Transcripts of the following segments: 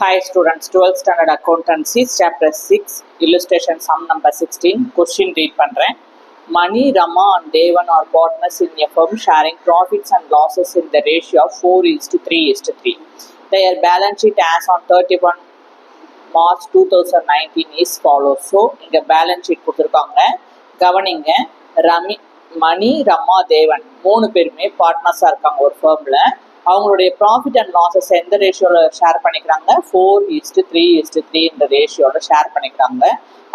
Hi students, 12th standard accountancy, chapter 6, illustration sum number 16, question read பண்றேன். Mani, Rama and Devan are partners in a firm sharing profits and losses in the ratio of 4:3:3. Their balance sheet as on 31 March 2019 is follows. So, இங்க balance sheet கொடுத்துருக்காங்க. கவனிங்க, மணி, ரமா, தேவன் 3 பேருமே பார்ட்னர்ஸாக இருக்காங்க ஒரு ஃபர்மில். அவங்களுடைய profit and losses எந்த ரேஷியோவில் ஷேர் பண்ணிக்கிறாங்க? 4:3:3 இந்த ரேஷியோவில் ஷேர் பண்ணிக்கிறாங்க.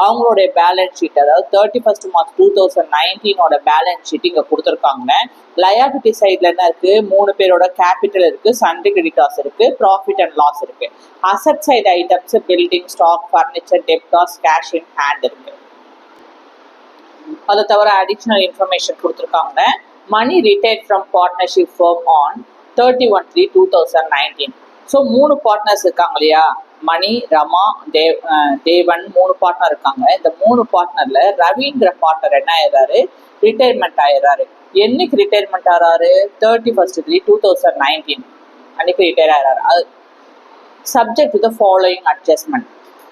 அவங்களுடைய பேலன்ஸ் ஷீட், அதாவது 31 March 2019 பேலன்ஸ் ஷீட் இங்கே கொடுத்துருக்காங்க. லயாபிலிட்டி சைடில் என்ன இருக்குது? 3 பேரோட கேபிட்டல் இருக்குது, சன்ட்ரி கிரெடிட்டார்ஸ் இருக்குது, ப்ராஃபிட் அண்ட் லாஸ் இருக்குது. Asset side items building, stock, furniture, debtors, cash in hand இருக்குது. அதை தவிர அடிஷ்னல் இன்ஃபர்மேஷன் கொடுத்துருக்காங்க. Mani retired from partnership firm on 31/3/2019. So 3 partners இருக்காங்க இல்லையா? மணி, ரமா, தேவன் 3 பார்ட்னர் இருக்காங்க. இந்த 3 பார்ட்னர்ல ரவிங்கிற பார்ட்னர் என்ன ஆயிடுறாரு? ரிட்டையர்மெண்ட் ஆயிடுறாரு. என்னைக்கு ரிட்டையர்மெண்ட் ஆகிறாரு? 31/3/2019 அன்னைக்கு ரிட்டையர் ஆகிறாரு. அது subject to the following adjustment.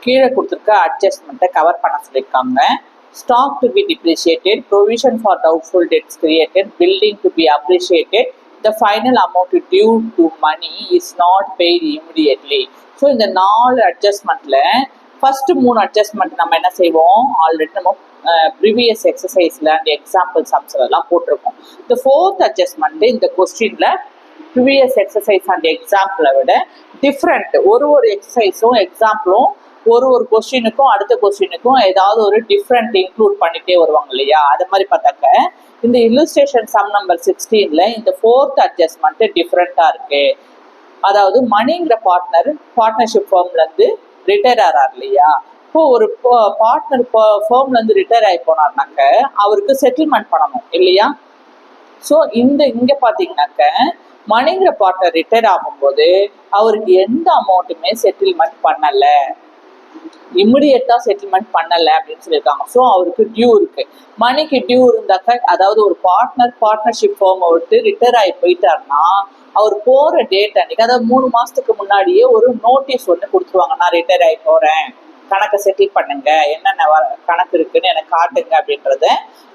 கீழே கொடுத்துருக்க அட்ஜஸ்ட்மெண்ட்டை கவர் பண்ண சொல்லியிருக்காங்க. Stock to be depreciated, provision for doubtful debts created, building to be appreciated, the final amount due to money is not paid immediately. So இந்த 4 அட்ஜஸ்ட்மெண்ட்ல first 3 adjustment நம்ம என்ன செய்வோம்? Already நம்ம previous எக்ஸசைஸ்ல அந்த எக்ஸாம்பிள் சம்ஸ்ல எல்லாம் போட்டிருக்கோம். இந்த 4th அட்ஜஸ்ட்மெண்ட் இந்த கொஸ்டின்ல ப்ரீவியஸ் எக்ஸசைஸ் அண்ட் எக்ஸாம்பிளை விட டிஃப்ரெண்ட். ஒரு எக்ஸசைஸும் எக்ஸாம்பிளும் ஒரு கொஸ்டினுக்கும் அடுத்த கொஸ்டினுக்கும் ஏதாவது ஒரு டிஃப்ரெண்ட் இன்க்ளூட் பண்ணிட்டே வருவாங்க இல்லையா? அது மாதிரி பார்த்தாக்க இந்த இல்லுஸ்ட்ரேஷன் சம் நம்பர் 16ல இந்த 4th அட்ஜஸ்ட்மெண்ட் டிஃப்ரெண்டா இருக்கு. அதாவது மணிங்கிற பார்ட்னர்ஷிப் ஃபர்ம்ல இருந்து ரிட்டையர் ஆறாரு இல்லையா? இப்போ ஒரு பார்ட்னர் ஃபர்ம்ல இருந்து ரிட்டையர் ஆகி போனார்னாக்க அவருக்கு செட்டில்மெண்ட் பண்ணணும் இல்லையா? ஸோ இங்க பாத்தீங்கன்னாக்க மணிங்கிற பார்ட்னர் ரிட்டையர் ஆகும்போது அவருக்கு எந்த அமௌண்ட்டுமே செட்டில்மெண்ட் பண்ணல, இமிடியட்டா செட்டில்மெண்ட் பண்ணல அப்படின்னு சொல்லியிருக்காங்க. ஸோ அவருக்கு டியூ இருக்கு. மணிக்கு டியூ இருந்தாக்க, அதாவது ஒரு பார்ட்னர்ஷிப் ஃபார்மை விட்டு ரிட்டையர் ஆகி போயிட்டாருன்னா அவர் போற டேட் அன்னைக்கு, அதாவது 3 மாசத்துக்கு முன்னாடியே ஒரு நோட்டீஸ் ஒன்று கொடுத்துருவாங்க. நான் ரிட்டையர் ஆகி போறேன், கணக்கை செட்டில் பண்ணுங்க, என்னென்ன கணக்கு இருக்குன்னு எனக்கு காட்டுங்க அப்படின்றத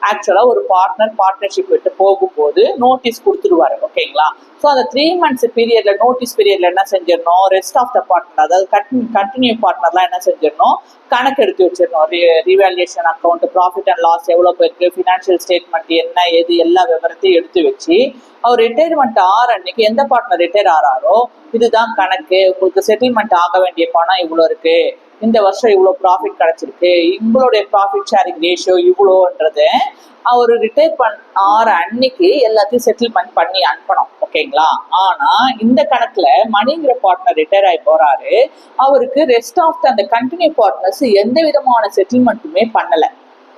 ஆக்சுவலா ஒரு பார்ட்னர்ஷிப் விட்டு போகும்போது நோட்டீஸ் கொடுத்துருவாரு. ஓகேங்களா? ஸோ அந்த 3 months பீரியட்ல நோட்டீஸ் பீரியட்ல என்ன செஞ்சிடணும்? ரெஸ்ட் ஆஃப் த பார்ட்னர், அதாவது கண்டினியூ பார்ட்னர்லாம் என்ன செஞ்சிடணும்? கணக்கு எடுத்து வச்சிடணும். Revaluation account, profit and loss எவ்வளோ போயிருக்கு, ஃபினான்ஷியல் ஸ்டேட்மெண்ட் என்ன ஏது எல்லா விவரத்தையும் எடுத்து வச்சு அவர் ரிட்டையர்மெண்ட் ஆற அன்னைக்கு எந்த பார்ட்னர் ரிட்டையர் ஆறாரோ இதுதான் கணக்கு, உங்களுக்கு செட்டில்மெண்ட் ஆக வேண்டிய பணம் இவ்வளோ இருக்கு, இந்த வருஷம் இவ்வளோ ப்ராஃபிட் கிடைச்சிருக்கு, உங்களுடைய ப்ராஃபிட் ஷேரிங் ரேஷியோ இவ்வளோன்றது அவர் ரிட்டையர் ஆற அன்னைக்கு எல்லாத்தையும் செட்டில்மெண்ட் பண்ணி அனுப்பணும். ஓகேங்களா? ஆனா இந்த கணக்குல மணிங்கிற பார்ட்னர் ரிட்டையர் ஆகி போறாரு, அவருக்கு ரெஸ்ட் ஆஃப் அந்த கண்டினியூ பார்ட்னர்ஸ் எந்த விதமான செட்டில்மெண்ட்டுமே பண்ணல.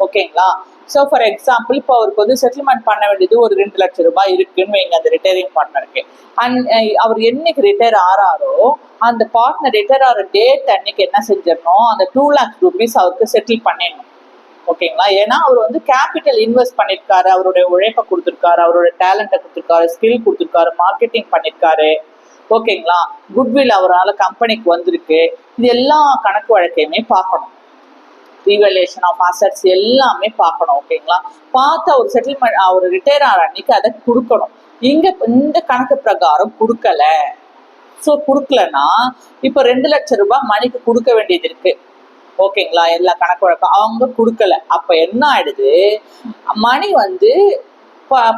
ஓகேங்களா? ஸோ ஃபார் எக்ஸாம்பிள் இப்போ அவருக்கு வந்து செட்டில்மெண்ட் பண்ண வேண்டியது ஒரு 2 லட்சம் ரூபாய் இருக்குன்னு வைங்க அந்த ரிட்டையரிங் பார்ட்னருக்கு. அவர் என்னைக்கு ரிட்டையர் ஆறாரோ அந்த பார்ட்னர் ரிட்டையர் ஆகிற டேட் அன்னைக்கு என்ன செஞ்சிடணும்? அந்த 2 lakh rupees அவருக்கு செட்டில் பண்ணிடணும். ஓகேங்களா? ஏன்னா அவர் வந்து கேபிட்டல் இன்வெஸ்ட் பண்ணியிருக்காரு, அவருடைய உழைப்பை கொடுத்துருக்காரு, அவருடைய டேலண்ட்டை கொடுத்துருக்காரு, ஸ்கில் கொடுத்துருக்காரு, மார்க்கெட்டிங் பண்ணியிருக்காரு. ஓகேங்களா? குட்வில் அவரால் கம்பெனிக்கு வந்திருக்கு. இது எல்லா கணக்கு வழக்கையுமே பார்க்கணும். ரிவல்யூஷன் ஆஃப் அசட்ஸ் எல்லாமே பார்க்கணும். ஓகேங்களா? பார்த்து அவர் செட்டில்மெண்ட் அவர் ரிட்டையர் ஆகிற அன்னைக்கு அதை கொடுக்கணும். இந்த கணக்கு பிரகாரம் கொடுக்கல. ஸோ கொடுக்கலன்னா இப்போ 2 லட்சம் ரூபாய் மணிக்கு கொடுக்க வேண்டியது இருக்கு. ஓகேங்களா? எல்லா கணக்கு வழக்கம் அவங்க கொடுக்கல. அப்ப என்ன ஆயிடுது? மணி வந்து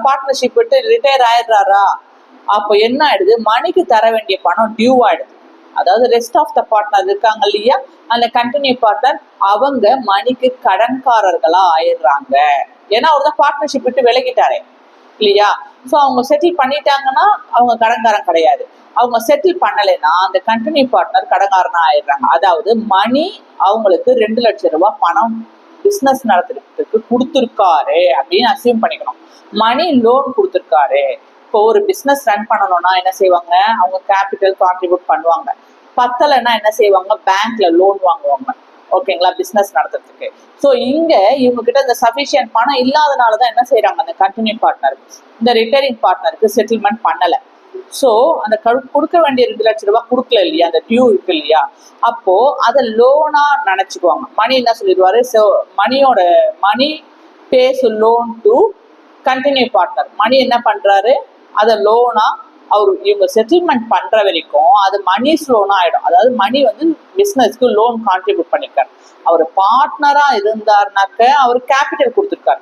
பார்ட்னர்ஷிப் விட்டு ரிட்டையர் ஆயிடுறாரா? அப்போ என்ன ஆயிடுது? மணிக்கு தர வேண்டிய பணம் டியூ ஆயிடுது. அதாவது ரெஸ்ட் ஆஃப் த பார்ட்னர் இருக்காங்க இல்லையா, அந்த கண்டினியூ பார்ட்னர் அவங்க மணிக்கு கடன்காரர்களா ஆயிடுறாங்க. ஏன்னா அவர் தான் பார்ட்னர்ஷிப் விட்டு விலகிட்டாரே இல்லையா? ஸோ அவங்க செட்டில் பண்ணிட்டாங்கன்னா அவங்க கடன்காரன் கிடையாது. அவங்க செட்டில் பண்ணலைன்னா அந்த கண்டினியூ பார்ட்னர் கடன்காரனா ஆயிடுறாங்க. அதாவது மணி அவங்களுக்கு 2 லட்சம் ரூபாய் பணம் பிஸ்னஸ் நடத்துறதுக்கு கொடுத்துருக்காரு அப்படின்னு அசியூம் பண்ணிக்கணும். மணி லோன் கொடுத்துருக்காரு. இப்போ ஒரு பிஸ்னஸ் ரன் பண்ணணும்னா என்ன செய்வாங்க? அவங்க கேபிட்டல் கான்ட்ரிபியூட் பண்ணுவாங்க. பத்தலைன்னா என்ன செய்வாங்க? பேங்க்ல லோன் வாங்குவாங்க. ஓகேங்களா? பிஸ்னஸ் நடத்துறதுக்கு. ஸோ இங்க இவங்க கிட்ட இந்த சஃபிஷியன்ட் பணம் இல்லாதனாலதான் என்ன செய்யறாங்க? அந்த கண்டினியூ பார்ட்னர் இந்த ரிட்டையரிங் பார்ட்னருக்கு செட்டில்மெண்ட் பண்ணல. ஸோ அந்த கொடுக்க வேண்டிய 2 லட்சம் ரூபாய் கொடுக்கல இல்லையா, அந்த டியூ இருக்கு இல்லையா, அப்போ அதை லோனா நினைச்சுக்குவாங்க. மணி என்ன சொல்லிடுவாரு, Mani pays loan to continue partner. Mani என்ன பண்றாரு, அதை லோனா இவங்க செட்டில்மெண்ட் பண்ற வரைக்கும் அது மணிஸ் லோனா ஆயிடும். அதாவது மணி பிசினஸ்க்கு லோன் கான்ட்ரிபியூட் பண்ணிருக்காரு. அவர் பார்ட்னரா இருந்தாருனாக்க அவர் கேபிட்டல் கொடுத்துருக்காரு.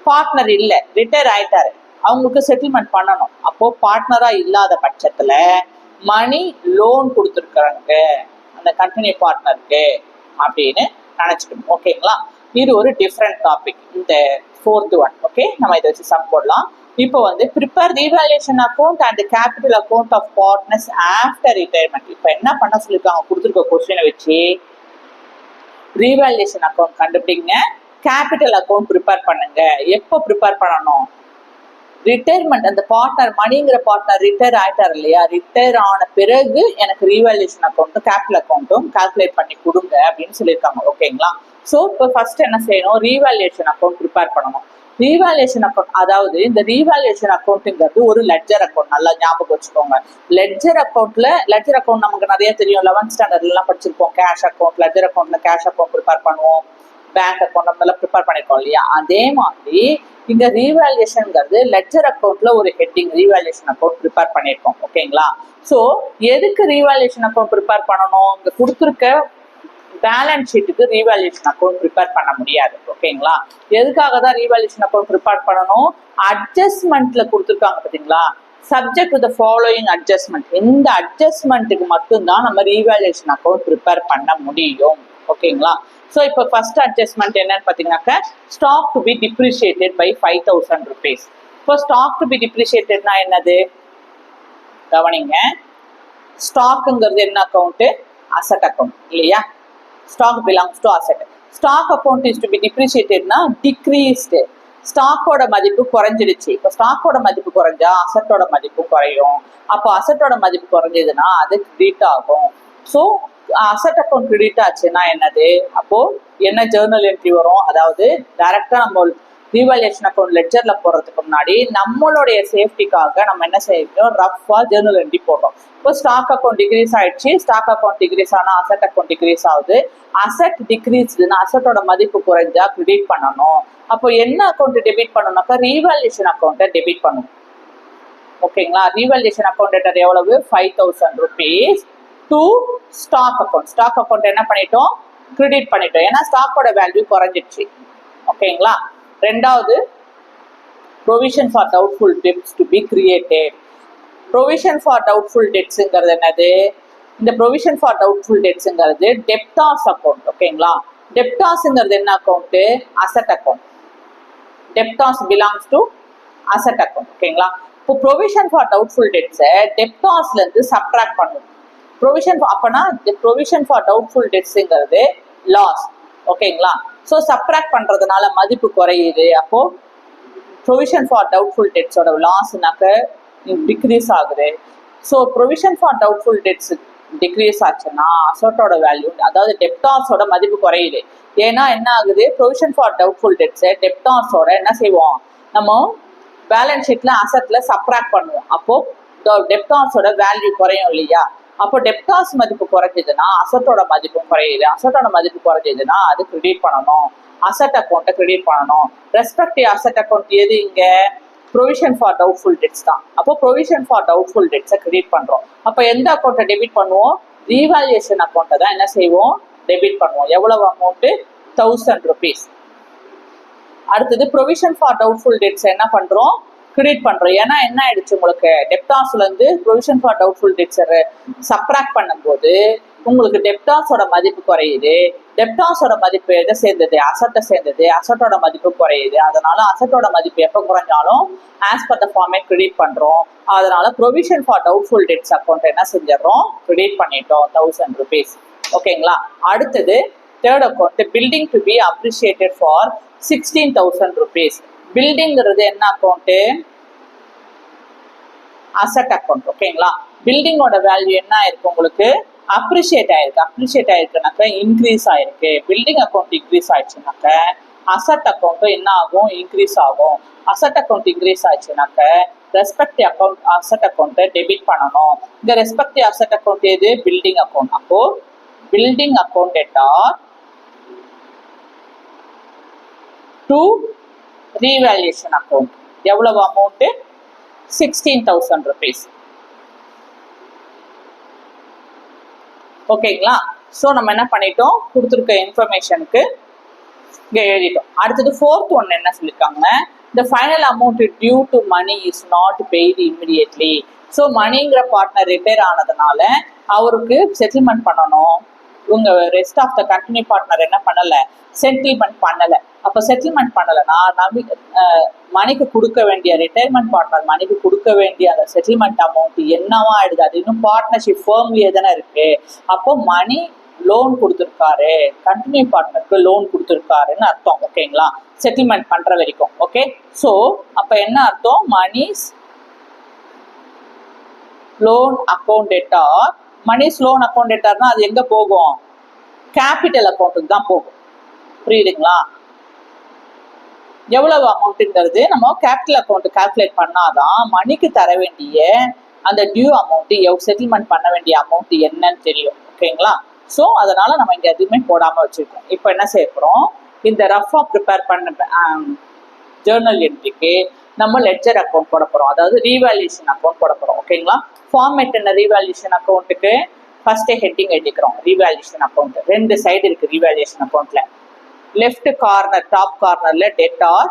பார்ட்னர் இல்ல, ரிட்டையர் ஆயிட்டாரு, அவங்களுக்கு செட்டில்மெண்ட் பண்ணணும். அப்போ பார்ட்னரா இல்லாத பட்சத்துல மணி லோன் கொடுத்துருக்காங்க அந்த கண்டினியூ பார்ட்னருக்கு அப்படின்னு நினைச்சுக்கணும். ஓகேங்களா, இது ஒரு டிஃப்ரெண்ட் டாபிக், இந்த 4th ஒன். ஓகே, நம்ம இதை வச்சு சம் போடலாம். இப்போ prepare revaluation account and capital account of partners after retirement. இப்போ என்ன பண்ண சொல்லியிருக்காங்க, கொடுத்துருக்க கொஸ்டினை வச்சு ரீவேல்யூஷன் அக்கௌண்ட் கண்டுபிடிங்க, கேபிட்டல் அக்கௌண்ட் ப்ரிப்பேர் பண்ணுங்க. எப்போ ப்ரிப்பேர் பண்ணணும், ரிட்டையர்மெண்ட். அந்த பார்ட்னர் மணிங்கிற பார்ட்னர் ரிட்டையர் ஆயிட்டார் இல்லையா, ரிட்டையர் ஆன பிறகு எனக்கு ரீவேல்யூஷன் அக்கௌண்ட்டும் கேபிட்டல் அக்கௌண்ட்டும் கால்குலேட் பண்ணி கொடுங்க அப்படின்னு சொல்லியிருக்காங்க. ஓகேங்களா, ஸோ இப்போ ஃபர்ஸ்ட் என்ன செய்யணும், ரீவேல்யூஷன் அக்கௌண்ட் ப்ரிப்பேர் பண்ணணும். ரீவேல்யூஷன் அக்கௌண்ட், அதாவது இந்த ரீவேல்யூஷன் அக்கௌண்ட்ங்கிறது ஒரு லெட்ஜர் அக்கௌண்ட். நல்லா ஞாபகம் வச்சுக்கோங்க. லெட்ஜர் அக்கௌண்ட் நமக்கு நிறைய தெரியும், 11th ஸ்டாண்டர்ட்லாம் படிச்சிருப்போம். கேஷ் அக்கௌண்ட், லெட்ஜர் அக்கௌண்ட்ல கேஷ் அக்கௌண்ட் ப்ரிப்பேர் பண்ணுவோம், பேங்க் அக்கௌண்ட் நம்மளால ப்ரிப்பேர் பண்ணிருக்கோம் இல்லையா. அதே மாதிரி இங்க ரீவேல்யூஷன்ங்கிறது லெட்ஜர் அக்கௌண்ட்ல ஒரு ஹெட்டிங் ரீவேல்யூஷன் அக்கௌண்ட் ப்ரிப்பேர் பண்ணிருக்கோம். ஓகேங்களா, ஸோ எதுக்கு ரீவேல்யூஷன் அக்கௌண்ட் ப்ரிப்பேர் பண்ணணும், இங்க கொடுத்துருக்க பேலன்ஸ் ஷீட்டுக்கு ரீவேல்யூஷன் அக்கௌண்ட் ப்ரிப்பேர் பண்ண முடியாது. ஓகேங்களா, எதுக்காக தான் ரீவேல்யூஷன் அக்கௌண்ட் ப்ரிப்பேர் பண்ணணும், அட்ஜஸ்ட்மெண்ட்ல கொடுத்துருக்காங்க பார்த்தீங்களா, subject to the following adjustment. இந்த அட்ஜஸ்ட்மெண்ட்டுக்கு மட்டும்தான் நம்ம ரீவேல்யூஷன் அக்கௌண்ட் ப்ரிப்பேர் பண்ண முடியும். ஓகேங்களா, ஸோ இப்போ ஃபர்ஸ்ட் அட்ஜஸ்ட்மெண்ட் என்னன்னு பார்த்தீங்கன்னாக்கா, stock to be depreciated by 5000 rupees. இப்போ ஸ்டாக் டு பி டிப்ரிஷியேட்டட்னா என்னது, கவனிங்க. ஸ்டாக்குங்கிறது என்ன அக்கௌண்ட், அசட் அக்கௌண்ட் இல்லையா. Stock belongs to asset. Stock account is to be டிப்ரிஷியேட்டட்னா டிக்ரீஸ்டு, ஸ்டாக்கோட மதிப்பு குறைஞ்சிடுச்சு. இப்போ ஸ்டாக்கோட மதிப்பு குறைஞ்சா அசட்டோட மதிப்பு குறையும். அப்போ அசட்டோட மதிப்பு குறைஞ்சதுன்னா அது கிரெடிட் ஆகும். ஸோ அசட் அக்கௌண்ட் கிரெடிட் ஆச்சுன்னா என்னது, அப்போ என்ன ஜேர்னல் என்ட்ரி வரும், அதாவது டைரக்டா நம்ம ரீவேல்யூஷன் அக்கௌண்ட் லெட்ஜர்ல போடுறதுக்கு முன்னாடி நம்மளுடைய சேஃப்டிக்காக நம்ம என்ன செய்யணும், ரஃபா ஜேர்னல் என்ட்ரி போடுறோம். இப்போ ஸ்டாக் அக்கௌண்ட் டிக்ரீஸ் ஆயிடுச்சு, ஸ்டாக் அக்கௌண்ட் டிக்ரீஸ் ஆனா அசட் அக்கௌண்ட் டிக்ரீஸ் ஆகுது. அசட் டிக்ரீஸ்னா அசட்டோட மதிப்பு குறைஞ்சா கிரெடிட் பண்ணணும். அப்போ என்ன அக்கௌண்ட் டெபிட் பண்ணணும்னாக்கா ரீவேல்யூஷன் அக்கௌண்ட்டை டெபிட் பண்ணணும். ஓகேங்களா, ரீவேல்யூஷன் அக்கௌண்ட் எவ்வளவு, 5000 rupees to stock account. Stock account என்ன பண்ணிட்டோம், கிரெடிட் பண்ணிட்டோம், ஏன்னா ஸ்டாக்கோட வேல்யூ குறைஞ்சிடுச்சு. ஓகேங்களா, ரெண்டாவது provision for doubtful debts to be created. Provision for doubtful டெப்ட்ஸுங்கிறது என்னது, இந்த ப்ரொவிஷன் ஃபார் டவுட்ஃபுல் டெப்ட்ஸுங்கிறது டெப்டார்ஸ் அக்கௌண்ட். ஓகேங்களா, டெப்டார்ஸ்ங்கிறது என்ன account, asset account. Debtors belongs to asset account. ஓகேங்களா, இப்போ ப்ரொவிஷன் ஃபார் டவுட்ஃபுல் டெப்ட்ஸை டெப்டார்ஸ்ல இருந்து சப்ட்ராக்ட் பண்ணுவோம். ப்ரொவிஷன் அப்பனா ப்ரொவிஷன் ஃபார் டவுட்ஃபுல் டெப்ட்ஸுங்கிறது லாஸ். ஓகேங்களா, ஸோ சப்ட்ராக்ட் பண்றதுனால மதிப்பு குறையுது. அப்போ ப்ரொவிஷன் ஃபார் டவுட்ஃபுல் டெப்ட்ஸோட லாஸ்னாக்க டிக்ரீஸ் ஆகுது. So provision for doubtful debts degrees ஆச்சுன்னா அசட்டோட வேல்யூ, அதாவது டெப்டார்ஸோட மதிப்பு குறையுது. ஏன்னா என்ன ஆகுது, ப்ரொவிஷன் ஃபார் டவுட்ஃபுல் டெப்ட்ஸை டெப்டார்ஸோட என்ன செய்வோம், நம்ம பேலன்ஸ் ஷீட்ல அசட்ல சப்ட்ராக்ட் பண்ணுவோம். அப்போ டெப்டார்ஸோட வேல்யூ குறையும் இல்லையா. அப்போ டெப்டார்ஸ் மதிப்பு குறைஞ்சதுன்னா அசட்டோட மதிப்பும் குறையுது. அசட்டோட மதிப்பு குறைஞ்சதுன்னா அது கிரெடிட் பண்ணணும், அசட் அக்கௌண்ட்டை கிரெடிட் பண்ணணும். ரெஸ்பெக்டிவ் அசட் அக்கௌண்ட் எது, இங்க ப்ரொவிஷன் ஃபார் டவுட்ஃபுல் டெப்ட்ஸ் தான். அப்போ ப்ரொவிஷன் ஃபார் டவுட்ஃபுல் டெப்ட்ஸை கிரெடிட் பண்றோம். அப்போ எந்த அக்கௌண்ட்டை டெபிட் பண்ணுவோம், ரீவேல்யூஷன் அக்கௌண்ட்டை தான் என்ன செய்வோம், டெபிட் பண்ணுவோம். எவ்வளவு அமௌண்ட், 1000 rupees. அடுத்தது ப்ரொவிஷன் ஃபார் டவுட்ஃபுல் டெப்ட்ஸ் என்ன பண்றோம், கிரெடிட் பண்றோம். ஏன்னா என்ன ஆயிடுச்சு, உங்களுக்கு டெப்டார்ஸ்ல இருந்து ப்ரொவிஷன் ஃபார் டவுட்ஃபுல் டெப்ட்ஸை சப்ட்ராக்ட் பண்ணும்போது உங்களுக்கு டெப்டார்ஸோட மதிப்பு குறையுது. டெப்டார்ஸோட மதிப்பு எதை சேர்ந்தது, அசட்டை சேர்ந்தது. அசட்டோட மதிப்பு குறையுது. அதனால அசட்டோட மதிப்பு எப்போ குறைஞ்சாலும் as per the format credit பண்றோம். அதனால provision for doubtful debts account என்ன செஞ்சிடறோம், கிரெடிட் பண்ணிட்டோம், 1000 rupees. ஓகேங்களா, அடுத்தது third account building to be appreciated for 16,000 rupees. பில்டிங்கிறது என்ன அக்கௌண்ட், அசட் அக்கௌண்ட். ஓகேங்களா, பில்டிங்கோட வேல்யூ என்ன ஆயிருக்கு, உங்களுக்கு அப்ரிஷியேட் ஆயிருக்கு. அப்ரிஷியேட் ஆயிருக்குனாக்க இன்க்ரீஸ் ஆயிருக்கு. பில்டிங் அக்கௌண்ட் இன்க்ரீஸ் ஆயிடுச்சுனாக்க அசட் அக்கௌண்ட்டும் என்ன ஆகும், இன்க்ரீஸ் ஆகும். அசட் அக்கௌண்ட் இன்க்ரீஸ் ஆயிடுச்சுனாக்க ரெஸ்பெக்டிவ் அக்கௌண்ட் அசட் அக்கௌண்ட்டை டெபிட் பண்ணணும். இந்த ரெஸ்பெக்டிவ் அசட் அக்கௌண்ட் எது? Building account. அப்போ building account debtor to revaluation account. எவ்வளவு அமௌண்ட்? 16,000 rupees. ஓகேங்களா? ஸோ நம்ம என்ன பண்ணிட்டோம், கொடுத்துருக்க இன்ஃபர்மேஷனுக்கு இங்கே எழுதிட்டோம். அடுத்தது ஃபோர்த் ஒன் என்ன சொல்லியிருக்காங்க, the final amount due to money is not paid immediately. So மணிங்கிற பார்ட்னர் ரிட்டையர் ஆனதுனால அவருக்கு செட்டில்மெண்ட் பண்ணணும். இவங்க rest of the continue partner என்ன பண்ணலை, செட்டில்மெண்ட் பண்ணலை. அப்போ செட்டில்மெண்ட் பண்ணலைன்னா மணிக்கு கொடுக்க வேண்டிய ரிட்டையர்மெண்ட் பார்ட்னர் மணிக்கு கொடுக்க வேண்டிய அந்த செட்டில்மெண்ட் அமௌண்ட் என்னவா ஆயிடுது, அது இன்னும் பார்ட்னர்ஷிப் ஃபேர்ம்லேயே தானே இருக்கு. அப்போ மணி லோன் கொடுத்துருக்காரு, கண்டினியூ பார்ட்னருக்கு லோன் கொடுத்துருக்காருன்னு அர்த்தம். ஓகேங்களா? செட்டில்மெண்ட் பண்ற வரைக்கும். ஓகே, ஸோ அப்போ என்ன அர்த்தம், Mani's loan account debtor. Mani's loan account டெட்டார்னா அது எங்க போகும், கேபிட்டல் அக்கௌண்ட்டுக்கு தான் போகும். புரியுதுங்களா? எவ்வளவு அமௌண்ட்டுங்கிறது நம்ம கேபிட்டல் அக்கௌண்ட் கால்குலேட் பண்ணாதான் மணிக்கு தர வேண்டிய அந்த டியூ அமௌண்ட், செட்டில்மெண்ட் பண்ண வேண்டிய அமௌண்ட் என்னன்னு தெரியும். ஓகேங்களா? ஸோ அதனால நம்ம இங்க எதுவுமே போடாம வச்சிருக்கோம். இப்போ என்ன செய்ய போறோம், இந்த ரஃபா ப்ரிப்பேர் பண்ண ஜேர்னல் என்ட்ரிக்கு நம்ம லெட்ஜர் அக்கௌண்ட் போட போறோம், அதாவது ரீவேல்யூஷன் அக்கௌண்ட் போட போறோம். ஓகேங்களா? ஃபார்மேட் என்ன, ரீவேல்யூஷன் அக்கௌண்ட்டுக்கு ஃபர்ஸ்டே ஹெட்டிங் எழுதிக்கிறோம், ரீவேல்யூஷன் அக்கௌண்ட். ரெண்டு சைடு இருக்கு ரீவேல்யூஷன் அக்கௌண்ட்ல. லெஃப்ட் கார்னர் டாப் கார்னர்ல டெட்டார்,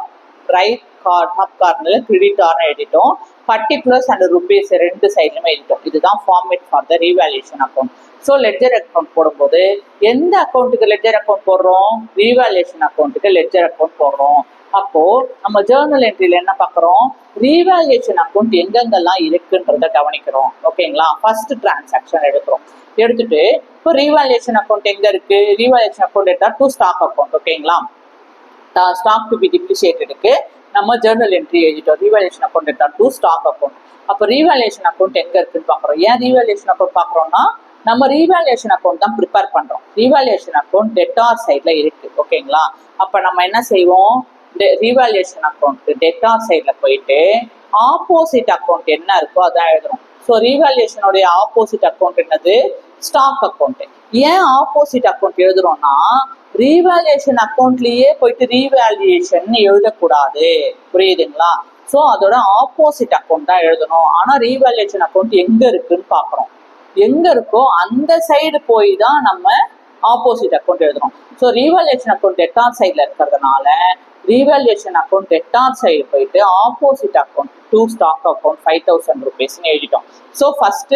ரைட் டாப் கார்னர்ல கிரெடிட்டார்னு எழுதிட்டோம். பர்டிகுலர்ஸ் அண்ட் ருபீஸ் ரெண்டு சைட்லுமே எழுதிட்டோம். இதுதான் format for the revaluation account. So ledger account போடும்போது எந்த அக்கௌண்ட்டுக்கு லெட்ஜர் அக்கௌண்ட் போடுறோம், ரீவேல்யூஷன் அக்கௌண்ட்டுக்கு லெட்ஜர் அக்கௌண்ட் போடுறோம். அப்போ நம்ம ஜேர்னல் என்ட்ரியில என்ன பார்க்குறோம், ரீவேல்யூஷன் அக்கௌண்ட் எங்கெங்கெல்லாம் இருக்குன்றத கவனிக்கிறோம். ஓகேங்களா? ஃபர்ஸ்ட் டிரான்சாக்ஷன் எடுக்கிறோம். எடுத்துட்டு இப்போ ரீவேல்யூஷன் அக்கௌண்ட் எங்க இருக்கு, ரீவேல்யூஷன் அக்கௌண்ட் எடுத்தா டு ஸ்டாக் அக்கௌண்ட். ஓகேங்களா? ஸ்டாக் டு பி டிப்ரிஷியேட்டடுக்கு நம்ம ஜேர்னல் என்ட்ரி எழுதிட்டோம், ரீவேல்யூஷன் அக்கௌண்ட் எடுத்தா டு ஸ்டாக் அக்கௌண்ட். அப்போ ரீவேல்யூஷன் அக்கௌண்ட் எங்க இருக்குன்னு பார்க்குறோம். ஏன் ரீவேல்யூஷன் அக்கௌண்ட் பார்க்குறோம்னா, நம்ம ரீவேல்யூஷன் அக்கௌண்ட் தான் ப்ரிப்பேர் பண்றோம். ரீவேல்யூஷன் அக்கௌண்ட் டெட்டார் சைட்ல இருக்கு. ஓகேங்களா? அப்ப நம்ம என்ன செய்வோம், ரீவேல்யூஷன் அக்கௌண்ட் டெட்டார் சைட்ல போயிட்டு ஆப்போசிட் அக்கௌண்ட் என்ன இருக்கோ அதான் எழுதுறோம். ஸோ ரீவேல்யூஷனுடைய ஆப்போசிட் அக்கௌண்ட் என்னது, ஸ்டாக் அக்கௌண்ட். ஏன் ஆப்போசிட் அக்கௌண்ட் எழுதுறோம்னா, ரீவேல்யூஷன் அக்கௌண்ட்லயே போயிட்டு ரீவேல்யூஷன் எழுதக்கூடாது. புரியுதுங்களா? ஸோ அதோட ஆப்போசிட் அக்கௌண்ட் தான் எழுதணும். ஆனா ரீவேல்யூஷன் அக்கௌண்ட் எங்க இருக்குன்னு பாக்குறோம், எங்க இருக்கோ அந்த சைடு போய் தான் நம்ம ஆப்போசிட் அக்கௌண்ட் எழுதுறோம். ஸோ ரீவேல்யூஷன் அக்கௌண்ட் டெட்டார் சைட்ல இருக்கிறதுனால ரீவேல்யூஷன் அக்கௌண்ட் டெட்டார் சைடு போயிட்டு opposite account to stock account 5,000 rupeesன்னு எழுதிட்டோம். ஸோ ஃபர்ஸ்ட்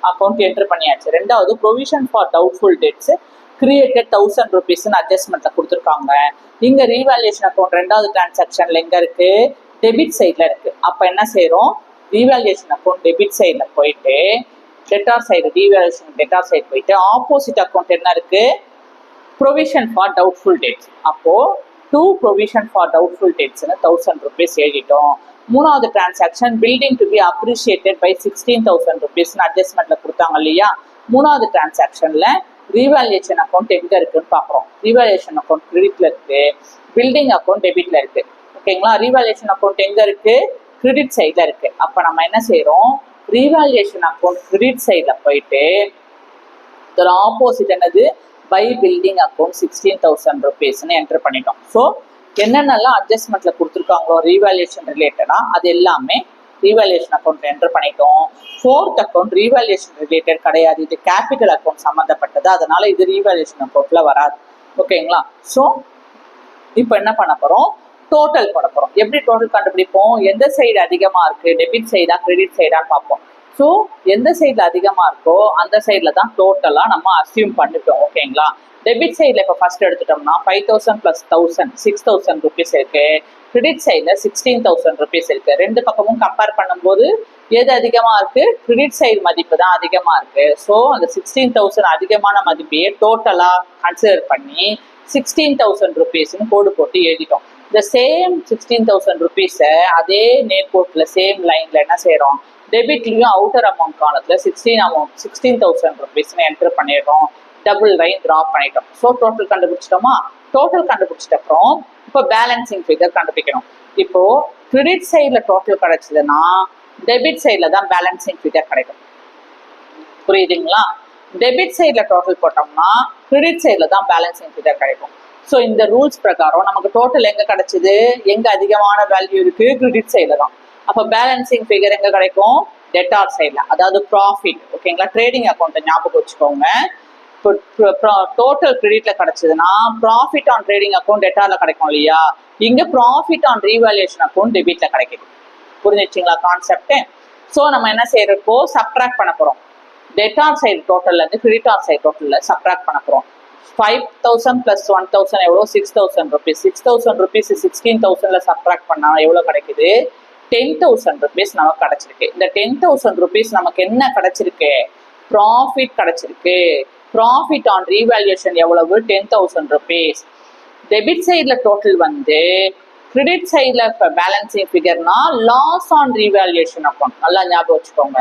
அக்கௌண்ட் என்டர் பண்ணியாச்சு. ரெண்டாவது provision for doubtful debts created 1,000 rupeesன்னு அட்ஜஸ்ட்மெண்ட்ல கொடுத்துருக்காங்க. இங்க ரீவேல்யூஷன் அக்கௌண்ட் ரெண்டாவது டிரான்சாக்ஷன்ல எங்க இருக்கு, டெபிட் சைட்ல இருக்கு. அப்ப என்ன செய்யறோம், ரீவேல்யூஷன் அக்கௌண்ட் டெபிட் சைட்ல போயிட்டு debtor side, revaluation debtor side போயிட்டு ஆப்போசிட் அக்கௌண்ட் என்ன இருக்கு, ப்ரொவிஷன் ஃபார் டவுட்ஃபுல் டெட்ஸ். அப்போ டு ப்ரொவிஷன் ஃபார் டவுட்ஃபுல் டெட்ஸ்னு 1,000 rupees எழுதிட்டோம். மூணாவது transaction building to be appreciated by 16,000 rupeesன்னு அட்ஜஸ்ட்மெண்ட்ல கொடுத்தாங்க இல்லையா. மூணாவது டிரான்சாக்ஷன்ல ரீவேல்யூஷன் அக்கௌண்ட் எங்க இருக்குன்னு பாக்குறோம். ரீவேல்யூஷன் அக்கௌண்ட் கிரெடிட்ல இருக்கு, பில்டிங் அக்கௌண்ட் டெபிட்ல இருக்கு. ஓகேங்களா? ரீவேல்யூஷன் அக்கௌண்ட் எங்க இருக்கு, கிரெடிட் சைட்ல இருக்கு. அப்ப நம்ம என்ன செய்யறோம், ரீவேல்யூஷன் அக்கௌண்ட் கிரெடிட் சைட்ல போயிட்டு இதோட ஆப்போசிட் என்னது, பை பில்டிங் அக்கௌண்ட் 16,000 rupeesன்னு என்டர் பண்ணிட்டோம். ஸோ என்னென்னலாம் அட்ஜஸ்ட்மெண்ட்ல கொடுத்துருக்காங்களோ ரீவேல்யூஷன் ரிலேட்டடா அது எல்லாமே ரீவேல்யூஷன் அக்கௌண்ட் என்டர் பண்ணிட்டோம். ஃபோர்த் அக்கௌண்ட் ரீவேல்யூஷன் ரிலேட்டட் கிடையாது, இது கேபிட்டல் அக்கௌண்ட் சம்மந்தப்பட்டது, அதனால இது ரீவேல்யூஷன் அக்கௌண்ட்ல வராது. ஓகேங்களா? ஸோ இப்போ என்ன பண்ண போறோம், டோட்டல் போட போறோம். எப்படி டோட்டல் கண்டுபிடிப்போம், எந்த சைடு அதிகமா இருக்கு, டெபிட் சைடா கிரெடிட் சைடான்னு பார்ப்போம். ஸோ எந்த சைட்ல அதிகமா இருக்கோ அந்த சைட்ல தான் டோட்டலா நம்ம அசியூம் பண்ணிட்டோம். ஓகேங்களா? டெபிட் சைட்ல இப்போ ஃபர்ஸ்ட் எடுத்துட்டோம்னா 5,000 + 1,000 6,000 rupees இருக்கு. கிரெடிட் சைட்ல 16,000 rupees இருக்கு. ரெண்டு பக்கமும் கம்பேர் பண்ணும்போது எது அதிகமா இருக்கு, கிரெடிட் சைடு மதிப்பு தான் அதிகமா இருக்கு. ஸோ அந்த 16,000 அதிகமான மதிப்பையே டோட்டலா கன்சிடர் பண்ணி 16,000 rupeesன்னு கோடு போட்டு எழுதிட்டோம். இந்த சேம் 16,000 ருபீஸை அதே நேர்கோட்டில் சேம் லைனில் என்ன செய்கிறோம், டெபிட்லையும் அவுட்டர் அமௌண்ட் காலத்தில் 16,000 ருபீஸ்னு என்ட்ரு பண்ணிடுறோம். டபுள் லைன் ட்ரா பண்ணிட்டோம். ஸோ டோட்டல் கண்டுபிடிச்சிட்டோமா? டோட்டல் கண்டுபிடிச்சிட்ட அப்புறம் இப்போ பேலன்சிங் ஃபிகர் கண்டுபிடிக்கணும். இப்போ கிரெடிட் சைடில் டோட்டல் கிடைச்சதுன்னா டெபிட் சைடில் தான் பேலன்சிங் ஃபிகர் கிடைக்கும். புரியுதுங்களா? டெபிட் சைடில் டோட்டல் போட்டோம்னா கிரெடிட் சைடில் தான் பேலன்சிங் ஃபிகர் கிடைக்கும். ஸோ இந்த ரூல்ஸ் பிரகாரம் நமக்கு டோட்டல் எங்கே கிடைச்சிது, எங்கே அதிகமான வேல்யூ இருக்குது, கிரெடிட் சைடில் தான். அப்போ பேலன்சிங் ஃபிகர் எங்கே கிடைக்கும், டெட்டார் சைடில், அதாவது ப்ராஃபிட். ஓகேங்களா? ட்ரேடிங் அக்கௌண்ட்டை ஞாபகம் வச்சுக்கோங்க. இப்போ டோட்டல் கிரெடிட்ல கிடைச்சதுன்னா ப்ராஃபிட் ஆன் ட்ரேடிங் அக்கௌண்ட் டெட்டார்ல கிடைக்கும் இல்லையா, இங்க ப்ராஃபிட் ஆன் ரீவாலுவேஷன் அக்கௌண்ட் டெபிட்ல கிடைக்குது. புரிஞ்சுச்சிங்களா கான்செப்ட்? ஸோ நம்ம என்ன செய்யறப்போ சப்ட்ராக்ட் பண்ண போறோம். டெட்டார் சைடு டோட்டல்ல இருந்து கிரெடிட்டார் சைடு டோட்டல்ல சப்ட்ராக்ட் பண்ண போறோம். 5,000 + 1,000 எவ்வளோ, 6,000 ருபீஸ். 6,000 ருபீஸ் 16,000ல சப்ட்ராக்ட் பண்ணா எவ்வளோ கிடைக்குது, 10,000 ருபீஸ் நமக்கு கிடைச்சிருக்கு. இந்த 10,000 ருபீஸ் நமக்கு என்ன கிடைச்சிருக்கு, ப்ராஃபிட் கிடைச்சிருக்கு. ப்ராஃபிட் ஆன் ரீவேல்யூஷன் எவ்வளவு, 10,000 ருபீஸ். டெபிட் சைடில் டோட்டல் வந்து கிரெடிட் சைடில் இப்போ பேலன்சிங் ஃபிகர்னா லாஸ் ஆன் ரீவேல்யூஷன் அக்கௌண்ட். நல்லா ஞாபகம் வச்சுக்கோங்க.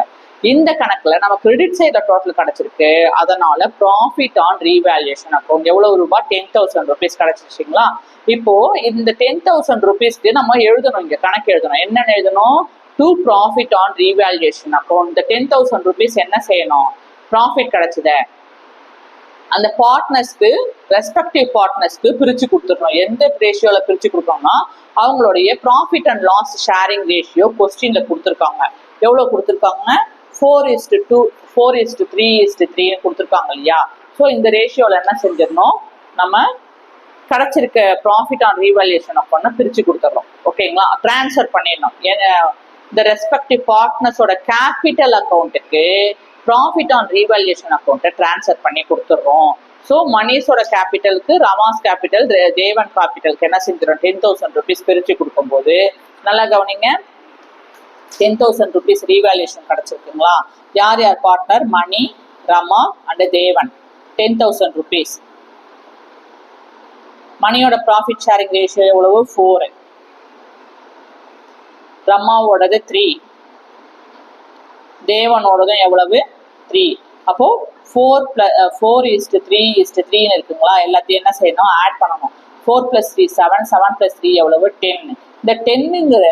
இந்த கணக்கில் நம்ம கிரெடிட் சைடில் டோட்டல் கிடைச்சிருக்கு. அதனால ப்ராஃபிட் ஆன் ரீவேல்யூஷன் அக்கௌண்ட் எவ்வளவு ரூபாய், 10,000 ருபீஸ் கிடைச்சிருச்சிங்களா? இப்போ இந்த 10,000 ருபீஸ்க்கு நம்ம எழுதணும், இங்கே கணக்கு எழுதணும். என்னென்னு எழுதணும், to profit on revaluation account. இந்த 10,000 ருபீஸ் என்ன செய்யணும், ப்ராஃபிட் கிடைச்சத அந்த பார்ட்னர்ஸ்க்கு, ரெஸ்பெக்டிவ் பார்ட்னர்ஸ்க்கு பிரித்து கொடுத்துடணும். எந்த ரேஷியோவில் பிரித்து கொடுக்கணும்னா அவங்களுடைய profit and loss sharing ratio கொஸ்டினில் கொடுத்துருக்காங்க. எவ்வளோ கொடுத்துருக்காங்க, 4:2, 4:3:3 கொடுத்துருக்காங்க இல்லையா? ஸோ இந்த ரேஷியோவில் என்ன செஞ்சிடணும், நம்ம கிடைச்சிருக்க ப்ராஃபிட் ஆன் ரீவேல்யூஷன் அக்கௌண்ட்னா பிரித்து கொடுத்துட்றோம். ஓகேங்களா? ட்ரான்ஸ்ஃபர் பண்ணிடணும். இந்த ரெஸ்பெக்டிவ் பார்ட்னர்ஸோட கேபிட்டல் அக்கௌண்ட்டுக்கு ப்ராஃபிட் ஆன் ரீவேல்யூஷன் அக்கௌண்ட்டை ட்ரான்ஸ்ஃபர் பண்ணி கொடுத்துட்றோம். ஸோ மணிஸோட கேபிட்டலுக்கு, ரமாஸ் கேபிட்டல், தேவன் கேபிட்டலுக்கு என்ன செஞ்சிடும், 10,000 ருபீஸ் பிரித்து கொடுக்கும்போது நல்லா கவனிங்க, 10,000 ருபீஸ் ரீவேல்யூஷன் கிடைச்சிருக்குங்களா? யார் யார் பார்ட்னர், மணி, ரமா அண்ட் தேவன். 10,000 ருபீஸ். மணியோட ப்ராஃபிட் ஷேரிங் ரேஷியோ எவ்வளவு, 4. ரமாவோடது 3. தேவனோடதும் எவ்வளவு, 3. அப்போ 4:3:3 இருக்குங்களா? எல்லாத்தையும் என்ன செய்யணும், ஆட் பண்ணணும். 4 + 3 7, 7 + 3 எவ்வளவு, 10. இந்த 10ங்கிற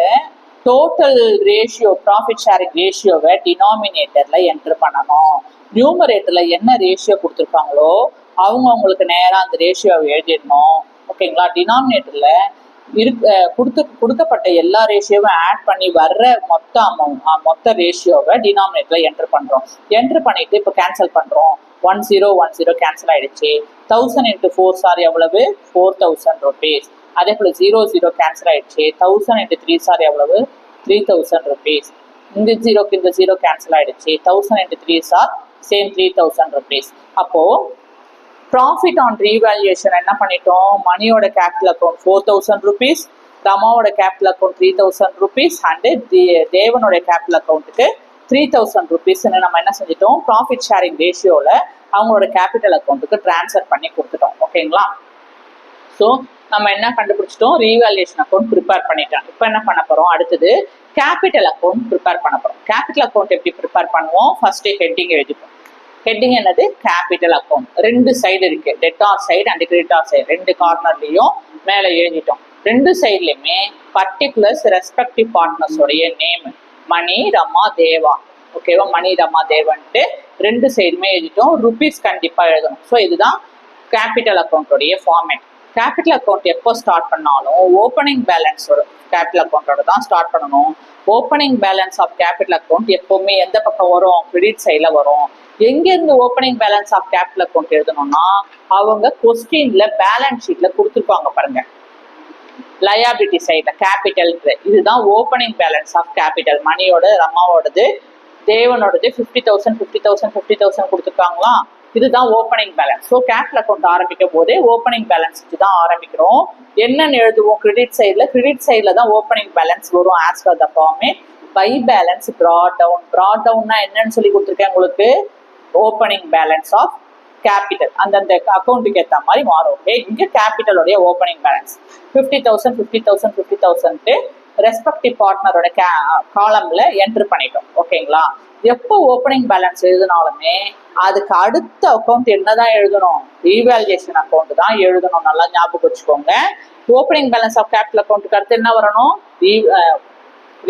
டோட்டல் ரேஷியோ, ப்ராஃபிட் ஷேரிங் ரேஷியோவை டினாமினேட்டர்ல என்ட்ரு பண்ணணும். நியூமரேட்டர்ல என்ன ரேஷியோ கொடுத்துருக்காங்களோ அவங்களுக்கு நேராக அந்த ரேஷியோவை எழுதிடணும். ஓகேங்களா? டினாமினேட்டர்ல கொடுக்கப்பட்ட எல்லா ரேஷியோவும் ஆட் பண்ணி வர்ற மொத்த அமௌண்ட், மொத்த ரேஷியோவை டினாமினேட்டர்ல என்ட்ரு பண்றோம். என்ட்ரு பண்ணிட்டு இப்போ கேன்சல் பண்றோம். 1010 கேன்சல் ஆயிடுச்சு. 1000 × 4 சார் எவ்வளவு, 4,000 ருபீஸ். அதே போல 00 கேன்சல் ஆயிடுச்சு. 1000 × 3 சார் எவ்வளவு, 3,000 ருபீஸ். இந்த 0க்கு இந்த 0 கேன்சல் ஆயிடுச்சு. 1000 × 3 சார் சேம் 3,000 ருபீஸ். அப்போ ப்ராஃபிட் ஆன் ரீவேல்யூஷன் என்ன பண்ணிட்டோம், மணியோட கேபிட்டல் அக்கௌண்ட் 4,000 ருபீஸ், ரமாவோட கேபிட்டல் அக்கௌண்ட் 3,000 ருபீஸ் அண்டு தேவனோட கேபிட்டல் அக்கௌண்ட்டுக்கு 3,000 ருபீஸ்ன்னு நம்ம என்ன செஞ்சிட்டோம், ப்ராஃபிட் ஷேரிங் ரேஷியோவில் அவங்களோட கேபிட்டல் அக்கௌண்ட்டுக்கு ட்ரான்ஸ்ஃபர் பண்ணி கொடுத்துட்டோம். ஓகேங்களா? ஸோ நம்ம என்ன கண்டுபிடிச்சிட்டோம், ரீவேல்யூஷன் அக்கௌண்ட் ப்ரிப்பேர் பண்ணிட்டோம். இப்போ என்ன பண்ண போகிறோம், அடுத்தது கேபிட்டல் அக்கௌண்ட் ப்ரிப்பேர் பண்ண போகிறோம். கேபிட்டல் அக்கௌண்ட் எப்படி ப்ரிப்பேர் பண்ணுவோம், ஃபர்ஸ்ட்டு ஹெட்டிங் எழுதிப்போம். ஹெட்டிங் என்னது, கேபிட்டல் அக்கௌண்ட். 2 சைடு இருக்கு, debtor side and creditor side. 2 கார்னர்லையும் மேலே எழுதிட்டோம். 2 சைட்லையுமே பர்டிகுலர்ஸ் ரெஸ்பெக்டிவ் பார்ட்னர்ஸோடைய நேம், மணி, ரமா, தேவா. ஓகேவா? மணி, ரமா, தேவன்ட்டு 2 சைடுமே எழுதிட்டோம். ருபீஸ் கண்டிப்பாக எழுதணும். ஸோ இதுதான் கேபிட்டல் அக்கௌண்ட்டோடைய ஃபார்மேட். கேபிட்டல் அக்கௌண்ட் எப்போ ஸ்டார்ட் பண்ணாலும் ஓப்பனிங் பேலன்ஸோட கேபிட்டல் அக்கௌண்ட்டோட தான் ஸ்டார்ட் பண்ணணும். Opening balance of capital account எப்போவுமே எந்த பக்கம் வரும், கிரெடிட் சைடில் வரும். எங்கேருந்து opening balance of capital account எழுதணும்னா அவங்க கொஸ்டின்ல பேலன்ஸ் ஷீட்ல கொடுத்துருப்பாங்க பாருங்க, லயபிலிட்டி சைடில் கேபிட்டல். இதுதான் ஓப்பனிங் பேலன்ஸ் ஆஃப் கேபிட்டல். மணியோட, ரமாவோடது, தேவனோடது 50,000 50,000 50,000 கொடுத்துருக்காங்களா, இதுதான் opening balance. So capital account ஆரம்பிக்கும் போதே ஓப்பனிங் பேலன்ஸ் தான் ஆரம்பிக்கிறோம். என்னன்னு எழுதுவோம், கிரெடிட் சைடில் தான் ஓப்பனிங் பேலன்ஸ் வரும். As per the format by balance brought down. Brought டவுன்னா என்னன்னு சொல்லி கொடுத்துருக்கேன் உங்களுக்கு, ஓப்பனிங் பேலன்ஸ் ஆஃப் கேபிட்டல் அந்தந்த அக்கௌண்ட்டுக்கு ஏற்ற மாதிரி மாறும். ஓகே, இங்க கேபிட்டலோடைய ஓப்பனிங் பேலன்ஸ் 50,000 50,000 50,000 ரெஸ்பெக்டிவ் பார்ட்னரோட காலம்ல என்ட்ரு பண்ணிட்டோம். ஓகேங்களா, எப்போ ஓப்பனிங் பேலன்ஸ் எழுதினாலுமே அதுக்கு அடுத்த அக்கௌண்ட் என்னதான் எழுதணும், ரீவேல்யூஷன் அக்கௌண்ட் தான் எழுதணும். நல்லா ஞாபகம் வச்சுக்கோங்க. ஓப்பனிங் பேலன்ஸ் ஆஃப் கேபிட்டல் அக்கௌண்ட்டுக்கு அடுத்து என்ன வரணும்,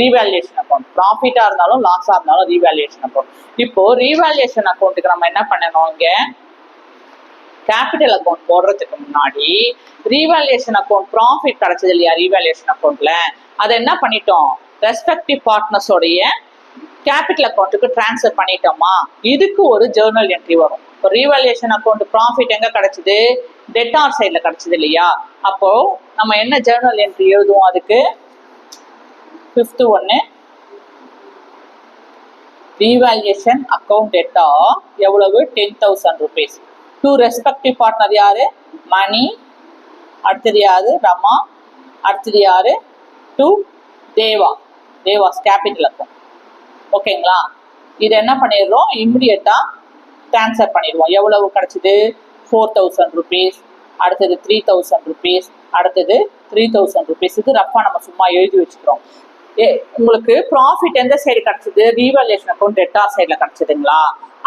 ரீவேல்யூஷன் அக்கௌண்ட். ப்ராஃபிட்டா இருந்தாலும் லாஸா இருந்தாலும் ரீவேல்யூஷன் அக்கௌண்ட். இப்போ ரீவேல்யூஷன் அக்கௌண்ட்டுக்கு நம்ம என்ன பண்ணணும், இங்க கேபிட்டல் அக்கௌண்ட் போடுறதுக்கு முன்னாடி ரீவேல்யூஷன் அக்கௌண்ட் ப்ராஃபிட் கிடைச்சது இல்லையா ரீவேல்யூஷன் அக்கௌண்ட்ல, அதை என்ன பண்ணிட்டோம், ரெஸ்பெக்டிவ் பார்ட்னர்ஸோடைய கேபிட்டல் அக்கௌண்ட்டுக்கு டிரான்ஸ்ஃபர் பண்ணிட்டோமா, இதுக்கு ஒரு ஜேர்னல் என்ட்ரி வரும். இப்போ ரீவேல்யூஷன் அக்கௌண்ட் ப்ராஃபிட் எங்க கிடைச்சது, டெட்டார் சைட்ல கிடைச்சது இல்லையா, அப்போ நம்ம என்ன ஜேர்னல் என்ட்ரி எழுதுவோம், அதுக்கு 5th ஒன்னு ரீவேல்யூஷன் அக்கௌண்ட் டெட்டா எவ்வளவு 10,000 rupees டு ரெஸ்பெக்டிவ் பார்ட்னர் யாரு, மணி, அடுத்தது யாரு, ரமா, அடுத்தது யாரு, டு தேவாஸ் கேபிட்டல் அக்கௌண்ட். ஓகேங்களா, இது என்ன பண்ணிடுறோம், இம்மிடியட்டா டிரான்ஸ்ஃபர் பண்ணிடுவோம். எவ்வளவு கிடைச்சது 4,000 rupees, அடுத்தது 3,000 rupees, அடுத்தது 3,000 rupees. இது ரஃபா நம்ம சும்மா எழுதி வச்சுக்கிறோம். உங்களுக்கு ப்ராஃபிட் எந்த சைடு கிடைச்சது, ரீவேல்யூஷன் அக்கௌண்ட் டெட்டார் சைட்ல கிடைச்சதுங்களா,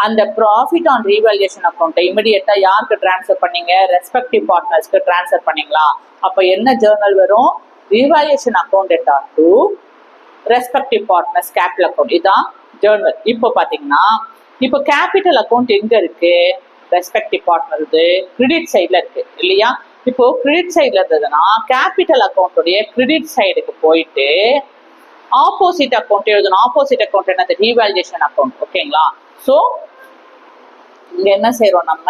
அந்த ப்ராஃபிட் ஆன் ரீவேல்யூஷன் அக்கௌண்ட்டை இமிடியேட்டா யாருக்கு டிரான்ஸ்ஃபர் பண்ணீங்க, ரெஸ்பெக்டிவ் பார்ட்னர்ஸ்க்கு டிரான்ஸ்ஃபர் பண்ணீங்களா, அப்போ என்ன ஜேர்னல் வரும், revaluation account debtor to respective partners capital account, இதுதான் ஜேர்னல். இப்போ பாத்தீங்கன்னா இப்போ கேபிட்டல் அக்கௌண்ட் எங்க இருக்கு, ரெஸ்பெக்டிவ் பார்ட்னர் கிரெடிட் சைட்ல இருக்கு இல்லையா. இப்போ கிரெடிட் சைட்ல இருந்ததுன்னா கேபிட்டல் அக்கௌண்ட்டுடைய கிரெடிட் சைடுக்கு போயிட்டு ஆப்போசிட் அக்கௌண்ட் எழுதணும். ஆப்போசிட் அக்கௌண்ட் என்னது, ரீவேல்யூஷன் அக்கௌண்ட். ஓகேங்களா, ஸோ இங்க என்ன செய்யறோம், நம்ம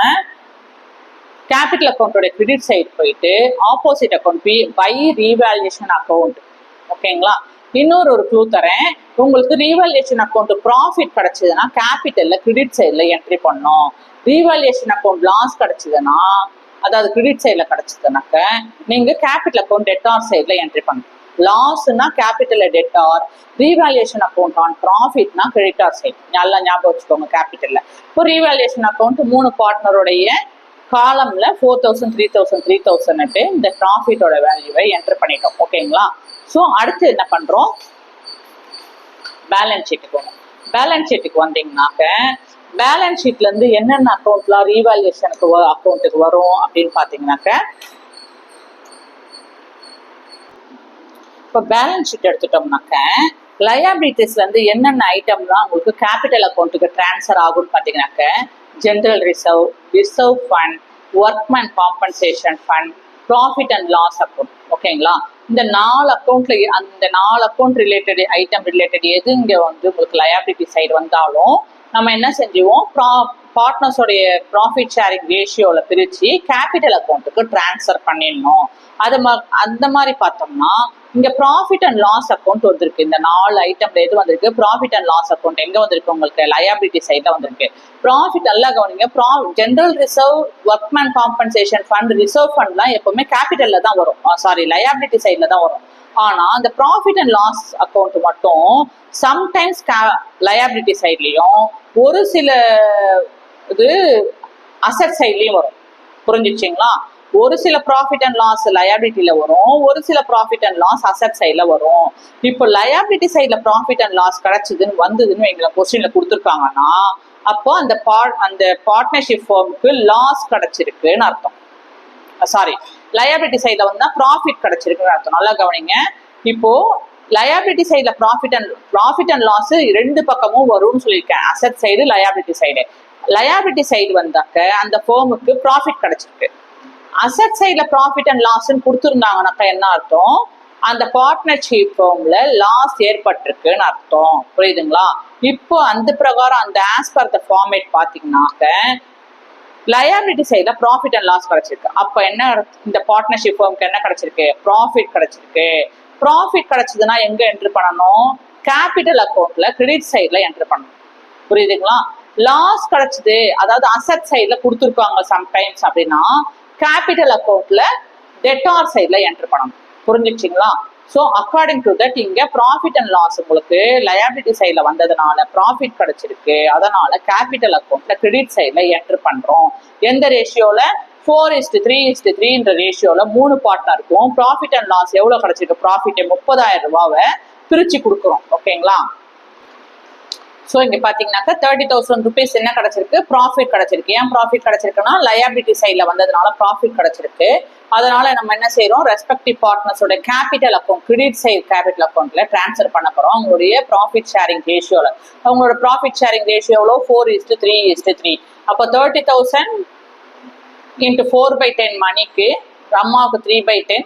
கேபிட்டல் அக்கௌண்டோட கிரெடிட் சைடு போயிட்டு opposite account by revaluation account. ஓகேங்களா, இன்னொரு க்ளூ தரேன் உங்களுக்கு, ரீவேல்யூஷன் அக்கௌண்ட் ப்ராஃபிட் கிடைச்சதுன்னா கேபிட்டல்ல கிரெடிட் சைட்ல என்ட்ரி பண்ணோம். ரீவேல்யூஷன் அக்கௌண்ட் லாஸ் கிடைச்சதுன்னா, அதாவது கிரெடிட் சைட்ல கிடைச்சதுனாக்க நீங்க கேபிட்டல் அக்கௌண்ட் டெட்டார் சைட்ல என்ட்ரி பண்ணணும். லாஸ்னா capital debtor, revaluation account on ப்ராஃபிட்னா கிரெடிட்டார் சைட். நல்லா ஞாபகம் வச்சுக்கோங்க. கேபிட்டல்ல இப்போ ரீவேல்யூஷன் அக்கௌண்ட் 3 பார்ட்னருடைய காலம்ல 4,000 3,000 3,000 இந்த ப்ராஃபிட்டோட வேல்யூவை என்டர் பண்ணிட்டோம். ஓகேங்களா, ஸோ அடுத்து என்ன பண்றோம், பேலன்ஸ் ஷீட்டுக்கு வரும். பேலன்ஸ் ஷீட்டுக்கு வந்தீங்கன்னாக்க பேலன்ஸ் ஷீட்ல இருந்து என்னென்ன அக்கௌண்ட்லாம் ரீவேல்யூஷனுக்கு அக்கௌண்ட்டுக்கு வரும் அப்படின்னு பாத்தீங்கன்னாக்க, இப்போ பேலன்ஸ் ஷீட் எடுத்துட்டோம்னாக்க லயபிலிட்டிஸ்ல இருந்து என்னென்ன ஐட்டம்லாம் உங்களுக்கு கேபிட்டல் அக்கௌண்ட்டுக்கு டிரான்ஸ்ஃபர் ஆகும்னு பாத்தீங்கன்னாக்க, general reserve, reserve fund, workman compensation fund, profit and loss account. ஓகேங்களா, இந்த 4 அக்கௌண்ட்ல அந்த 4 அக்கௌண்ட் ரிலேட்டட் ஐட்டம் ரிலேட்டட் எது இங்க வந்து உங்களுக்கு லயபிலிட்டி சைடு வந்தாலும் நம்ம என்ன செஞ்சுவோம், பார்ட்னர்ஸோடைய ப்ராஃபிட் ஷேரிங் ரேஷியோல பிரிச்சு கேபிட்டல் அக்கௌண்ட்டுக்கு டிரான்ஸ்ஃபர் பண்ணிடணும். அந்த மாதிரி பார்த்தோம்னா இங்க ப்ராஃபிட் அண்ட் லாஸ் அக்கௌண்ட் வந்திருக்கு. இந்த 4 ஐட்டம்ல எது வந்திருக்கு, ப்ராஃபிட் அண்ட் லாஸ் அக்கௌண்ட் எங்க வந்திருக்கு, உங்களுக்கு லயபிலிட்டி சைட்ல வந்திருக்கு. ப்ராஃபிட் நல்லா கவனிங்க, general reserve, workmen compensation fund, reserve ஃபண்ட்லாம் எப்பவுமே கேபிட்டல்ல தான் வரும், சாரி லயபிலிட்டி சைட்ல தான் வரும். ஆனா அந்த ப்ராஃபிட் அண்ட் லாஸ் அக்கௌண்ட் மட்டும் சம்டைம்ஸ் லயபிலிட்டி சைட்லயும் ஒரு சில இது அசெட் சைட்லயும் வரும். புரிஞ்சிச்சிங்களா, ஒரு சில ப்ராஃபிட் அண்ட் லாஸ் லயபிலிட்டியில வரும், ஒரு சில ப்ராஃபிட் அண்ட் லாஸ் அசெட் சைட்ல வரும். இப்போ லயபிலிட்டி சைட்ல ப்ராஃபிட் அண்ட் லாஸ் கிடைச்சதுன்னு வந்ததுன்னு எங்களை கொஸ்டின்ல கொடுத்துருக்காங்கன்னா, அப்போ அந்த பார்ட்னர்ஷிப் ஃபார்முக்கு லாஸ் கிடைச்சிருக்குன்னு அர்த்தம். சாரி, லயபிலிட்டி சைட்ல வந்தா ப்ராஃபிட் கிடைச்சிருக்குன்னு அர்த்தம். நல்லா கவனிங்க. இப்போ லயபிலிட்டி சைட்ல ப்ராஃபிட் அண்ட் லாஸ் 2 பக்கமும் வரும்னு சொல்லியிருக்கேன், asset side, liability side. Liability side வந்தாக்க அந்த ஃபார்முக்கு ப்ராஃபிட் கிடைச்சிருக்கு. அசெட் சைட்ல ப்ராஃபிட் அண்ட் லாஸ் கொடுத்துருந்தாங்கன்னாக்கா என்ன அர்த்தம், அந்த பார்ட்னர்ஷிப் ஃபார்ம்ல லாஸ் ஏற்பட்டிருக்குன்னு அர்த்தம். புரியுதுங்களா, இப்போ அந்த பிரகாரம் அந்த ஆஸ் பர் த ஃபார்மேட் பாத்தீங்கன்னாக்க லயபிலிட்டி சைட்ல ப்ராஃபிட் அண்ட் லாஸ் கிடைச்சிருக்கு. அப்ப என்ன, இந்த பார்ட்னர்ஷிப் ஃபார்முக்கு என்ன கிடைச்சிருக்கு, ப்ராஃபிட் கிடைச்சிருக்கு. ப்ராஃபிட் கிடைச்சதுன்னா எங்க என்ட்ரு பண்ணணும், கேபிட்டல் அக்கௌண்ட்ல கிரெடிட் சைட்ல என்ட்ரு பண்ணணும். புரியுதுங்களா, லாஸ் கிடைச்சது அதாவது அசெட் சைட்ல கொடுத்துருக்காங்க சம்டைம்ஸ் அப்படின்னா கேபிட்டல் அக்கௌண்ட்ல டெட்டார் சைட்ல என்ட்ரு பண்ணணும். புரிஞ்சிச்சிங்களா, ஸோ அக்கார்டிங் டு தட் இங்க ப்ராஃபிட் அண்ட் லாஸ் உங்களுக்கு லயபிலிட்டி சைட்ல வந்ததுனால ப்ராஃபிட் கிடைச்சிருக்கு, அதனால கேபிட்டல் அக்கௌண்ட்ல கிரெடிட் சைட்ல என்டர் பண்றோம். எந்த ரேஷியோல 4:3:3 ரேஷியோல 3 பார்ட்னர் இருக்கும். ப்ராஃபிட் அண்ட் லாஸ் எவ்வளவு கிடைச்சிருக்கு, ப்ராஃபிட் 30,000 ரூபாவை பிரிச்சு கொடுக்குறோம். ஓகேங்களா? ஸோ இங்க பாத்தீங்கன்னாக்கா 30,000 rupees என்ன கிடைச்சிருக்கு, ப்ராஃபிட் கிடைச்சிருக்கு. ஏன் ப்ராஃபிட் கிடைச்சிருக்குன்னா லயபிலிட்டி சைட்ல வந்ததுனால ப்ராஃபிட் கிடைச்சிருக்கு. அதனால நம்ம என்ன செய்யறோம், ரெஸ்பெக்டிவ் பார்ட்னர்ஸோட capital account credit side capital அக்கௌண்ட்ல டிரான்ஸ்ஃபர் பண்ண போறோம். அவங்களுடைய ப்ராஃபிட் ஷேரிங் ரேஷியோல. அவங்களோட ப்ராஃபிட் ஷேரிங் ரேஷியோ எவ்வளோ, 4:3:3. அப்போ 30,000 into 4/10 மணிக்கு ரம்மாவுக்கு 3/10,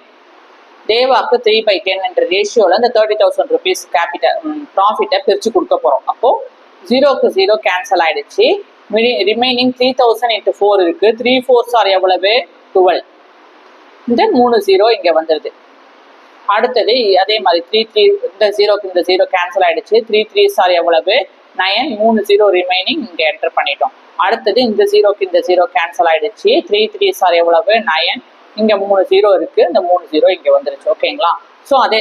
தேவாக்கு 3/10 என்ற ரேஷியோல இந்த 30,000 rupees கேபிட்டல் ப்ராஃபிட்டை பிரிச்சு கொடுக்க போறோம். அப்போ 0க்கு 0 கேன்சல் ஆயிடுச்சு. ரிமைனிங் 3,000 into 4 இருக்கு. 3 4s ஆர் எவ்வளவு, 12. இந்த 3 0 இங்க வந்துருது. அடுத்தது அதே மாதிரி 3 3 இந்த 0க்கு இந்த 0 கேன்சல் ஆயிடுச்சு. 3 3s ஆர் எவ்வளவு, 9. 3 0 ரிமைனிங் இங்க என்டர் பண்ணிட்டோம். அடுத்தது இந்த 0க்கு இந்த 0 கேன்சல் ஆயிடுச்சு. 3 3s ஆர் எவ்வளவு, 9. இங்க 3 0 இருக்கு, இந்த 3 0 இங்க வந்துருச்சு. ஓகேங்களா? ஸோ அதே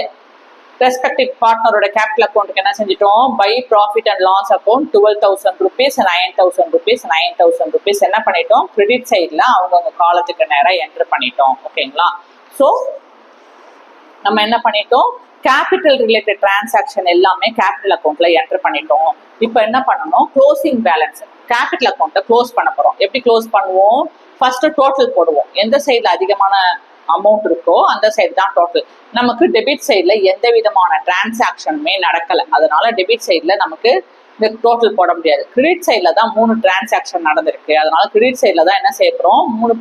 ரெஸ்பெக்டிவ் பார்ட்னரோட கேபிட்டல் அக்கௌண்ட்டுக்கு என்ன செஞ்சிட்டோம், by profit and loss account 12,000 rupees, 9,000 rupees, 9,000 rupees என்ன பண்ணிட்டோம், கிரெடிட் சைட்ல அவங்கவுங்க காலத்துக்கு நேரம் என்டர் பண்ணிட்டோம். ஓகேங்களா? ஸோ நம்ம என்ன பண்ணிட்டோம், கேபிட்டல் ரிலேட்டட் டிரான்சாக்ஷன் எல்லாமே கேபிட்டல் அக்கௌண்ட்ல என்டர் பண்ணிட்டோம். இப்போ என்ன பண்ணணும், க்ளோசிங் பேலன்ஸ் கேபிட்டல் அக்கௌண்ட்டை க்ளோஸ் பண்ண போறோம். எப்படி க்ளோஸ் பண்ணுவோம், ஃபர்ஸ்ட் டோட்டல் போடுவோம். எந்த சைட்ல அதிகமான அமௌண்ட் இருக்கோ அந்த சைடு தான் டோட்டல். நமக்கு டெபிட் சைட்ல எந்த விதமான டிரான்சாக்ஷனுமே நடக்கல, அதனால டெபிட் சைட்ல நமக்கு இந்த டோட்டல் போட முடியாது. கிரெடிட் சைட்ல தான் 3 டிரான்சாக்ஷன் நடந்திருக்கு, அதனால கிரெடிட் சைட்ல தான் என்ன செய்ய போறோம், 3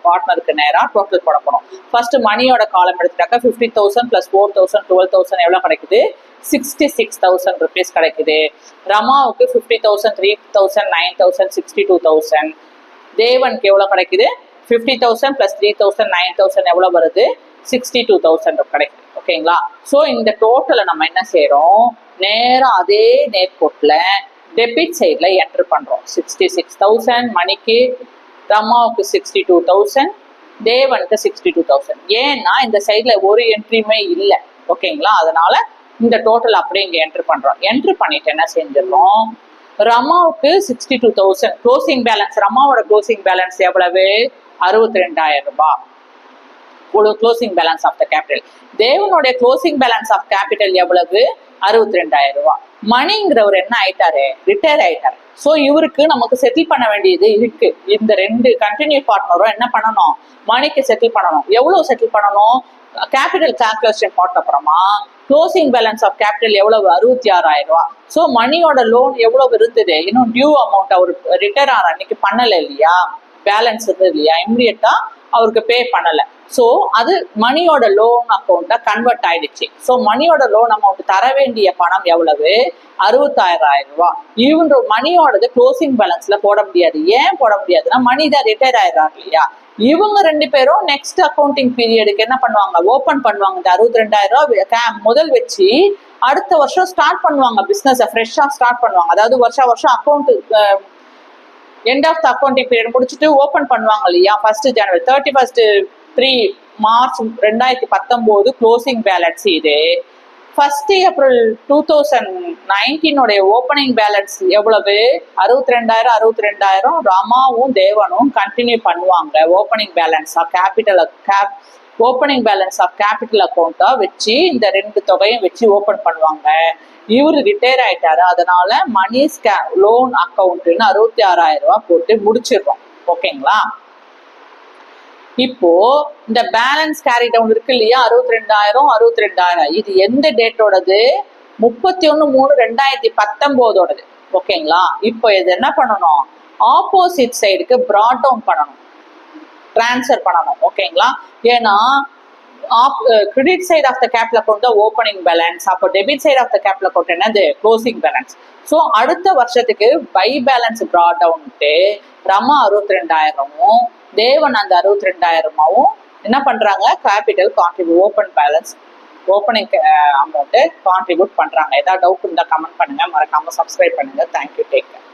பார்ட்னருக்கு நேரா டோட்டல் போட போறோம். ஃபர்ஸ்ட் மணியோட காலம் எடுத்துட்டாக்கா 50,000 + 4,000 12,000 எவ்வளவு கிடைக்குது, 66,000 rupees கிடைக்குது. ரமாவுக்கு 50,000 3,000 9,000 62,000. தேவனுக்கு எவ்வளவு கிடைக்குது, 50,000 + 3,000 9,000 எவ்வளவு வருது, 62,000 கிடைக்குது. ஓகேங்களா? ஸோ இந்த டோட்டலை நம்ம என்ன செய்யறோம், நேரா அதே நேர்கோட்டில் டெபிட் சைட்ல என்டர் பண்றோம். 66,000 மணிக்கு, ரமாவுக்கு 62,000, தேவனுக்கு 62,000. ஏன்னா இந்த சைட்ல ஒரு என்ட்ரியுமே இல்லை. ஓகேங்களா? அதனால இந்த டோட்டல் அப்படியே இங்க என்டர் பண்றோம். என்டர் பண்ணிட்டு என்ன செஞ்சிடறோம், ரமாவுக்கு 62,000 க்ளோசிங் பேலன்ஸ். ரமாவோட க்ளோசிங் பேலன்ஸ் எவ்வளவு, 62,000 ரூபாய் closing balance of the capital. தேவனுடைய க்ளோசிங் பேலன்ஸ் ஆஃப் கேபிட்டல் எவ்வளவு, 62,000 ரூபாய். மணிங்கிறவர் என்ன ஆயிட்டாரு, ரிட்டையர் ஆயிட்டாரு. ஸோ இவருக்கு நமக்கு செட்டில் பண்ண வேண்டியது இருக்கு. இந்த 2 கண்டினியூ பார்ட்னரும் என்ன பண்ணணும், மணிக்கு செட்டில் பண்ணணும். எவ்வளவு செட்டில் பண்ணணும், கேபிட்டல் கால்குலேஷன் போட்ட அப்புறமா க்ளோசிங் பேலன்ஸ் ஆஃப் கேபிட்டல் எவ்வளவு, 66,000 ரூபாய். ஸோ மணியோட லோன் எவ்வளவு இருந்தது, இன்னும் டியூ அமௌண்ட் அவர் ரிட்டையர் ஆன அன்னைக்கு பண்ணல இல்லையா, பேலன்ஸ் இருந்தது இல்லையா, இம்மிடியட்டா அவருக்கு பே பண்ணல. ஸோ அது மணியோட லோன் அக்கௌண்ட்டா கன்வெர்ட் ஆயிடுச்சு. ஸோ மணியோட லோன் அமௌண்ட் தர வேண்டிய பணம் எவ்வளவு, 66,000 ரூபாய். இவங்க மணியோடது க்ளோசிங் பேலன்ஸ்ல போட முடியாது. ஏன் போட முடியாதுன்னா, மணி தான் ரிட்டையர் ஆயிடுறாங்க இல்லையா. இவங்க 2 பேரும் நெக்ஸ்ட் அக்கௌண்டிங் பீரியடுக்கு என்ன பண்ணுவாங்க, ஓபன் பண்ணுவாங்க. இந்த 62,000 ரூபாய் முதல் வச்சு அடுத்த வருஷம் ஸ்டார்ட் பண்ணுவாங்க, பிசினஸ் ஃப்ரெஷ்ஷா ஸ்டார்ட் பண்ணுவாங்க. அதாவது வருஷம் account end of the accounting period முடிச்சுட்டு ஓபன் பண்ணுவாங்க இல்லையா, 1 ஜனவரி 31 மார்ச் 2019 க்ளோசிங் பேலன்ஸ் இது. 1 ஏப்ரல் 2019 ஓப்பனிங் பேலன்ஸ் எவ்வளவு, 62,000. ரமாவும் தேவனும் கண்டினியூ பண்ணுவாங்க opening balance of capital opening balance of capital அக்கௌண்ட்டா வச்சு இந்த 2 தொகையும் வச்சு ஓபன் பண்ணுவாங்க. இவரு ரிட்டையர் ஆயிட்டாரு, அதனால மணி லோன் அக்கௌண்ட்னு 66,000 ரூபாய் போட்டு முடிச்சிடுறோம். ஓகேங்களா? இப்போ இந்த பேலன்ஸ் கேரி டவுன் இருக்கு இல்லையா, 62,000 இது எந்த டேட்டோடது, 31/3/2019. ஓகேங்களா? இப்போ இது என்ன பண்ணணும், ஆப்போசிட் சைடுக்கு பிராட் டவுன் பண்ணணும், டிரான்ஸ்ஃபர் பண்ணணும். ஓகேங்களா? ஏன்னா credit side of the capital account தான் ஓப்பனிங் பேலன்ஸ், அப்போ debit side of the capital account என்னது, க்ளோசிங் பேலன்ஸ். ஸோ அடுத்த வருஷத்துக்கு பை பேலன்ஸ் பிராட் டவுன்ட்டு ரமா 62,000, தேவன் அந்த 62,000 என்ன பண்றாங்க, capital contribute open balance opening amount contribute பண்றாங்க. ஏதாவது டவுட் இருந்தால் கமெண்ட் பண்ணுங்க, மறக்காம சப்ஸ்கிரைப் பண்ணுங்க. Thank you, take care.